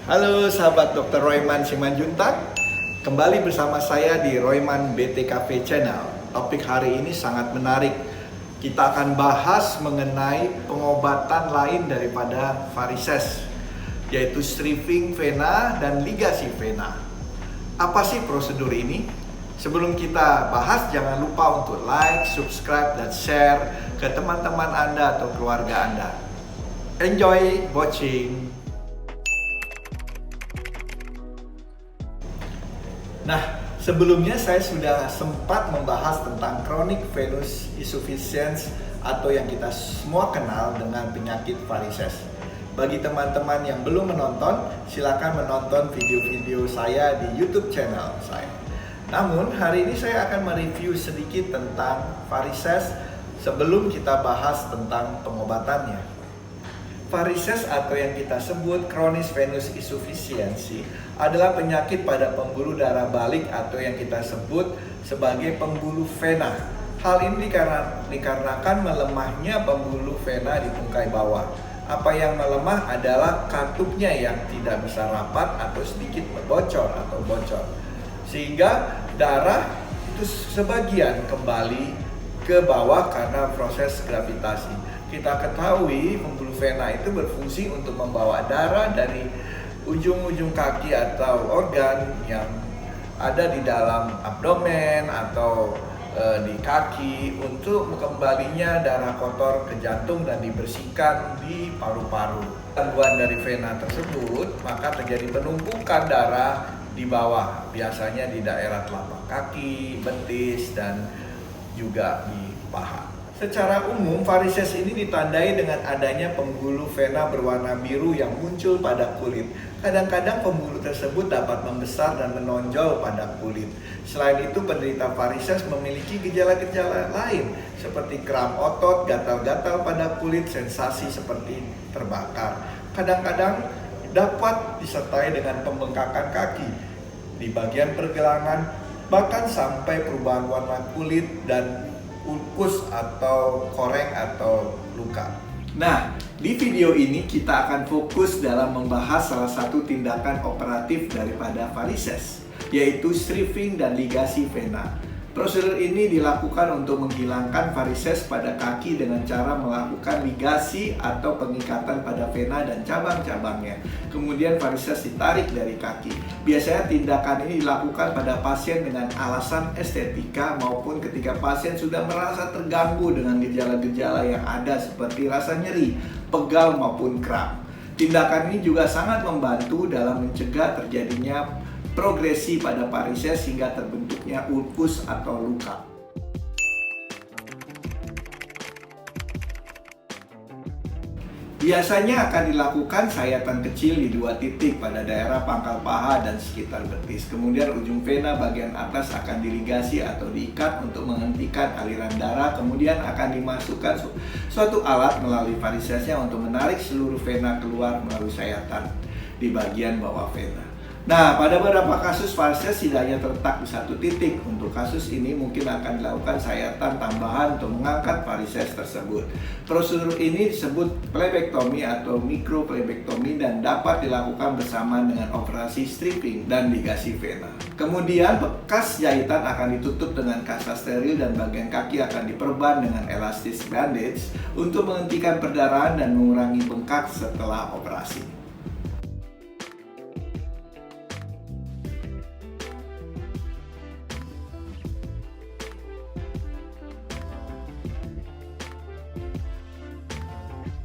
Halo sahabat Dr. Royman Simanjuntak, kembali bersama saya di Royman BTKV Channel. Topik hari ini sangat menarik. Kita akan bahas mengenai pengobatan lain daripada varises, yaitu stripping vena dan ligasi vena. Apa sih prosedur ini? Sebelum kita bahas, jangan lupa untuk like, subscribe, dan share ke teman-teman Anda atau keluarga Anda. Enjoy watching! Nah, sebelumnya saya sudah sempat membahas tentang chronic venous insufficiency atau yang kita semua kenal dengan penyakit varises. Bagi teman-teman yang belum menonton, silakan menonton video-video saya di YouTube channel saya. Namun, hari ini saya akan mereview sedikit tentang varises sebelum kita bahas tentang pengobatannya. Varises atau yang kita sebut chronic venous insufficiency adalah penyakit pada pembuluh darah balik atau yang kita sebut sebagai pembuluh vena. Hal ini dikarenakan melemahnya pembuluh vena di tungkai bawah. Apa yang melemah adalah katupnya yang tidak bisa rapat atau sedikit bocor atau bocor. Sehingga darah itu sebagian kembali ke bawah karena proses gravitasi. Kita ketahui pembuluh vena itu berfungsi untuk membawa darah dari ujung-ujung kaki atau organ yang ada di dalam abdomen atau di kaki untuk kembalinya darah kotor ke jantung dan dibersihkan di paru-paru. Gangguan dari vena tersebut, maka terjadi penumpukan darah di bawah, biasanya di daerah telapak kaki, betis, dan juga di paha. Secara umum, varises ini ditandai dengan adanya pembuluh vena berwarna biru yang muncul pada kulit. Kadang-kadang pembuluh tersebut dapat membesar dan menonjol pada kulit. Selain itu, penderita varises memiliki gejala-gejala lain seperti kram otot, gatal-gatal pada kulit, sensasi seperti terbakar. Kadang-kadang dapat disertai dengan pembengkakan kaki di bagian pergelangan, bahkan sampai perubahan warna kulit dan ulkus atau koreng atau luka. Nah, di video ini kita akan fokus dalam membahas salah satu tindakan operatif daripada varises, yaitu stripping dan ligasi vena. Prosedur ini dilakukan untuk menghilangkan varises pada kaki dengan cara melakukan ligasi atau pengikatan pada vena dan cabang-cabangnya. Kemudian varises ditarik dari kaki. Biasanya tindakan ini dilakukan pada pasien dengan alasan estetika maupun ketika pasien sudah merasa terganggu dengan gejala-gejala yang ada seperti rasa nyeri, pegal maupun kram. Tindakan ini juga sangat membantu dalam mencegah terjadinya progresi pada varises hingga terbentuknya ulkus atau luka. Biasanya akan dilakukan sayatan kecil di 2 titik pada daerah pangkal paha dan sekitar betis. Kemudian ujung vena bagian atas akan diligasi atau diikat untuk menghentikan aliran darah. Kemudian akan dimasukkan suatu alat melalui varisesnya untuk menarik seluruh vena keluar melalui sayatan di bagian bawah vena. Nah, pada beberapa kasus varises tidak hanya terletak di 1 titik. Untuk kasus ini mungkin akan dilakukan sayatan tambahan untuk mengangkat varises tersebut. Prosedur ini disebut plebektomi atau mikroplebektomi dan dapat dilakukan bersama dengan operasi stripping dan ligasi vena. Kemudian bekas jahitan akan ditutup dengan kasa steril dan bagian kaki akan diperban dengan elastis bandage untuk menghentikan perdarahan dan mengurangi bengkak setelah operasi.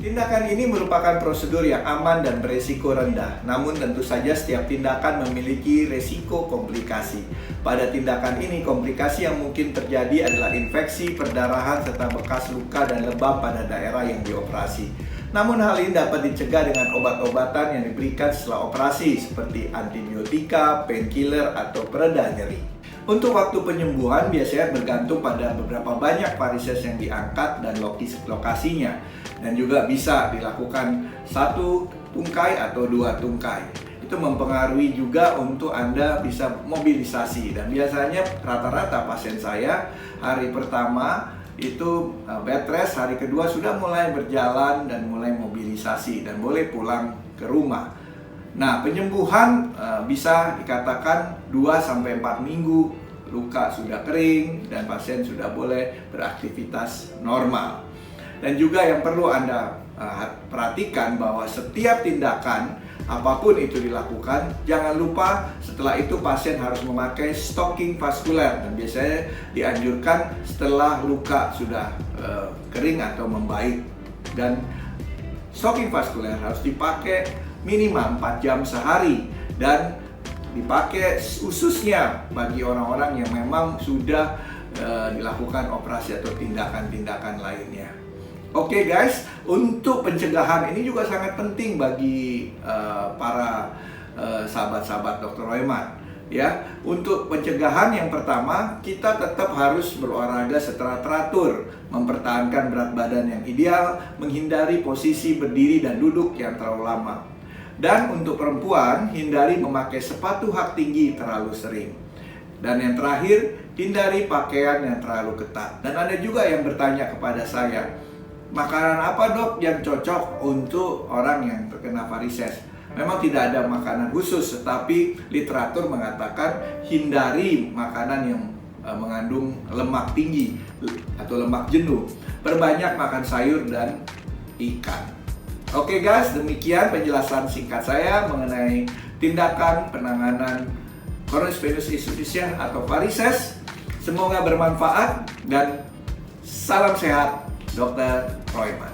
Tindakan ini merupakan prosedur yang aman dan beresiko rendah. Namun tentu saja setiap tindakan memiliki resiko komplikasi. Pada tindakan ini, komplikasi yang mungkin terjadi adalah infeksi, perdarahan, serta bekas luka dan lebam pada daerah yang dioperasi. Namun hal ini dapat dicegah dengan obat-obatan yang diberikan setelah operasi seperti antibiotika, painkiller, atau pereda nyeri. Untuk waktu penyembuhan biasanya bergantung pada beberapa banyak varises yang diangkat dan lokasinya, dan juga bisa dilakukan 1 tungkai atau 2 tungkai. Itu mempengaruhi juga untuk Anda bisa mobilisasi, dan biasanya rata-rata pasien saya hari pertama itu bed rest, hari kedua sudah mulai berjalan dan mulai mobilisasi dan boleh pulang ke rumah. Nah, penyembuhan bisa dikatakan 2-4 minggu, luka sudah kering dan pasien sudah boleh beraktivitas normal. Dan juga yang perlu Anda perhatikan bahwa setiap tindakan apapun itu dilakukan, jangan lupa setelah itu pasien harus memakai stocking vaskuler, dan biasanya dianjurkan setelah luka sudah kering atau membaik. Dan stocking vaskuler harus dipakai minimal 4 jam sehari dan dipakai khususnya bagi orang-orang yang memang sudah dilakukan operasi atau tindakan-tindakan lainnya. Oke guys, untuk pencegahan ini juga sangat penting bagi para sahabat-sahabat Dr. Royman. Ya, untuk pencegahan yang pertama, kita tetap harus berolahraga secara teratur, mempertahankan berat badan yang ideal, menghindari posisi berdiri dan duduk yang terlalu lama. Dan untuk perempuan, hindari memakai sepatu hak tinggi terlalu sering. Dan yang terakhir, hindari pakaian yang terlalu ketat. Dan ada juga yang bertanya kepada saya, makanan apa dok yang cocok untuk orang yang terkena varises? Memang tidak ada makanan khusus, tetapi literatur mengatakan hindari makanan yang mengandung lemak tinggi atau lemak jenuh. Perbanyak makan sayur dan ikan. Oke guys, demikian penjelasan singkat saya mengenai tindakan penanganan chronic venous insufficiency atau varises. Semoga bermanfaat dan salam sehat Dr. Royman.